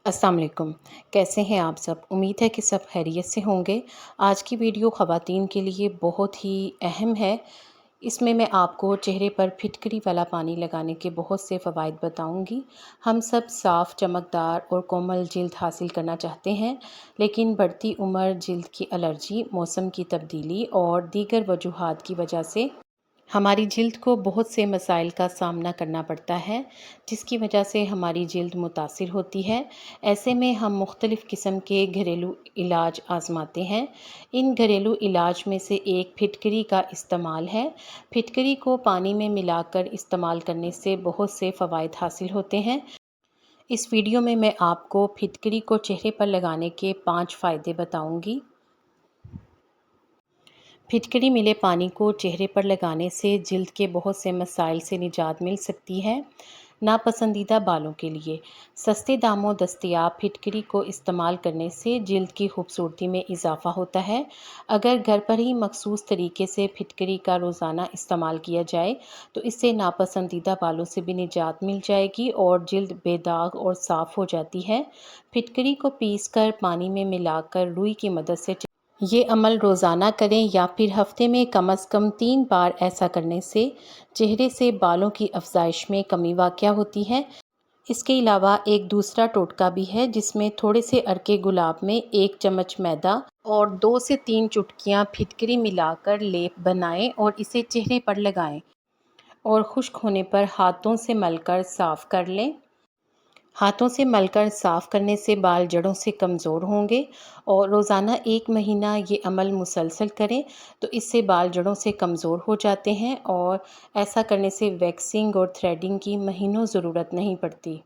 अस्सलाम वालेकुम। कैसे हैं आप सब? उम्मीद है कि सब खैरियत से होंगे। आज की वीडियो ख़वातीन के लिए बहुत ही अहम है। इसमें मैं आपको चेहरे पर फिटकरी वाला पानी लगाने के बहुत से फ़वाइद बताऊंगी। हम सब साफ़, चमकदार और कोमल जिल्द हासिल करना चाहते हैं, लेकिन बढ़ती उम्र, जिल्द की एलर्जी, मौसम की तब्दीली और दीगर वजूहात की वजह से हमारी जिल्द को बहुत से मसाइल का सामना करना पड़ता है, जिसकी वजह से हमारी जिल्द मुतासिर होती है। ऐसे में हम मुख्तलिफ़ किस्म के घरेलू इलाज आज़माते हैं। इन घरेलू इलाज में से एक फिटकरी का इस्तेमाल है। फिटकरी को पानी में मिलाकर इस्तेमाल करने से बहुत से फ़वाइद हासिल होते हैं। इस वीडियो में मैं आपको फिटकरी को चेहरे पर लगाने के 5 फ़ायदे बताऊंगी। फिटकरी मिले पानी को चेहरे पर लगाने से जिल्द के बहुत से मसाइल से निजात मिल सकती है। नापसंदीदा बालों के लिए सस्ते दामों दस्तयाब फिटकरी को इस्तेमाल करने से जिल्द की खूबसूरती में इजाफ़ा होता है। अगर घर पर ही मखसूस तरीके से फिटकरी का रोज़ाना इस्तेमाल किया जाए तो इससे नापसंदीदा बालों से भी निजात मिल जाएगी और जिल्द बेदाग और साफ़ हो जाती है। फिटकरी को पीस कर पानी में मिलाकर रुई की मदद से ये अमल रोज़ाना करें या फिर हफ्ते में कम से कम 3 बार। ऐसा करने से चेहरे से बालों की अफजाइश में कमी वाक़या होती है। इसके अलावा एक दूसरा टोटका भी है, जिसमें थोड़े से अरके गुलाब में 1 चम्मच मैदा और 2 से 3 चुटकियाँ फिटकरी मिलाकर लेप बनाएं और इसे चेहरे पर लगाएं और खुश्क होने पर हाथों से मलकर साफ़ कर लें। हाथों से मलकर साफ़ करने से बाल जड़ों से कमज़ोर होंगे और रोज़ाना 1 महीना ये अमल मुसलसल करें तो इससे बाल जड़ों से कमज़ोर हो जाते हैं और ऐसा करने से वैक्सिंग और थ्रेडिंग की महीनों ज़रूरत नहीं पड़ती।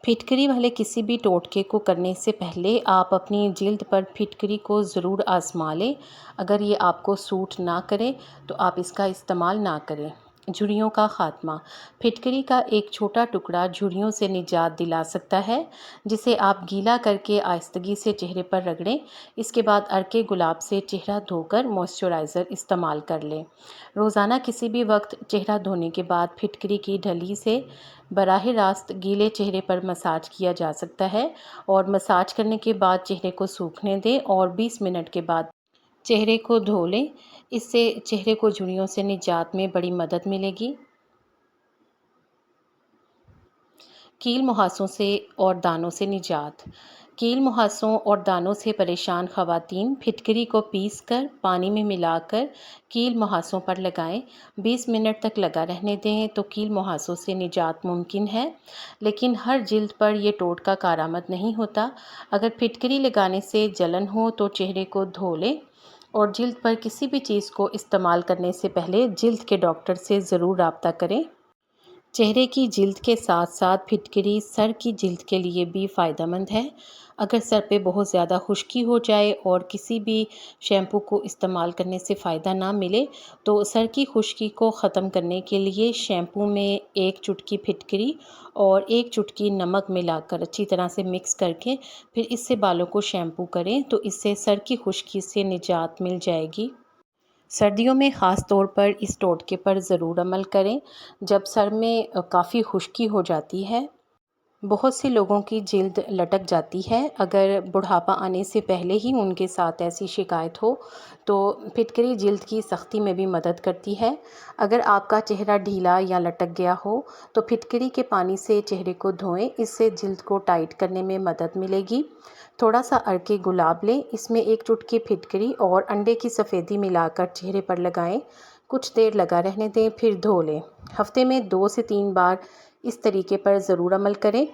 फिटकरी वाले किसी भी टोटके को करने से पहले आप अपनी जिल्द पर फिटकरी को ज़रूर आज़मा लें। अगर ये आपको सूट ना करे तो आप इसका इस्तेमाल ना करें। झुर्रियों का ख़ात्मा फिटकरी का एक छोटा टुकड़ा झुर्रियों से निजात दिला सकता है, जिसे आप गीला करके आहिस्तगी से चेहरे पर रगड़ें। इसके बाद अरके गुलाब से चेहरा धोकर मॉइस्चराइज़र इस्तेमाल कर लें। रोज़ाना किसी भी वक्त चेहरा धोने के बाद फिटकरी की ढली से बराह रास्त गीले चेहरे पर मसाज किया जा सकता है और मसाज करने के बाद चेहरे को सूखने दें और 20 मिनट के बाद चेहरे को धो लें। इससे चेहरे को झुर्रियों से निजात में बड़ी मदद मिलेगी। कील मुहासों से और दानों से निजात। कील मुहासों और दानों से परेशान ख़वातीन फिटकरी को पीस कर पानी में मिलाकर कील मुहासों पर लगाएं। 20 मिनट तक लगा रहने दें तो कील मुहासों से निजात मुमकिन है, लेकिन हर जिल्द पर यह टोटका कारआमद नहीं होता। अगर फिटकरी लगाने से जलन हो तो चेहरे को धो लें और जिल्द पर किसी भी चीज़ को इस्तेमाल करने से पहले जिल्द के डॉक्टर से ज़रूर राब्ता करें। चेहरे की जिल्द के साथ साथ फिटकरी सर की जिल्द के लिए भी फ़ायदेमंद है। अगर सर पे बहुत ज़्यादा खुश्की हो जाए और किसी भी शैम्पू को इस्तेमाल करने से फ़ायदा ना मिले तो सर की खुश्की को ख़त्म करने के लिए शैम्पू में 1 चुटकी फिटकरी और 1 चुटकी नमक मिलाकर अच्छी तरह से मिक्स करके फिर इससे बालों को शैम्पू करें तो इससे सर की खुश्की से निजात मिल जाएगी। सर्दियों में ख़ास तौर पर इस टोटके पर ज़रूर अमल करें जब सर में काफ़ी खुश्की हो जाती है। बहुत से लोगों की जिल्द लटक जाती है। अगर बुढ़ापा आने से पहले ही उनके साथ ऐसी शिकायत हो तो फिटकरी जिल्द की सख्ती में भी मदद करती है। अगर आपका चेहरा ढीला या लटक गया हो तो फिटकरी के पानी से चेहरे को धोएं, इससे जिल्द को टाइट करने में मदद मिलेगी। थोड़ा सा अरके गुलाब लें, इसमें 1 चुटकी फिटकरी और अंडे की सफ़ेदी मिलाकर चेहरे पर लगाएं। कुछ देर लगा रहने दें, फिर धो लें। हफ्ते में 2 से 3 बार इस तरीके पर ज़रूर अमल करें।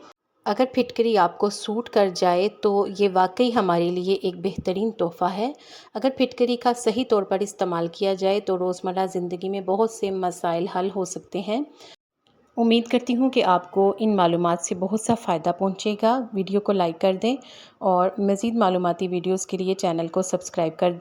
अगर फिटकरी आपको सूट कर जाए तो ये वाकई हमारे लिए एक बेहतरीन तोहफ़ा है। अगर फिटकरी का सही तौर पर इस्तेमाल किया जाए तो रोज़मर्रा ज़िंदगी में बहुत से मसाइल हल हो सकते हैं। उम्मीद करती हूँ कि आपको इन मालूमात से बहुत सा फ़ायदा पहुँचेगा। वीडियो को लाइक कर दें और मज़ीद मालूमाती वीडियोज़ के लिए चैनल को सब्सक्राइब कर दें।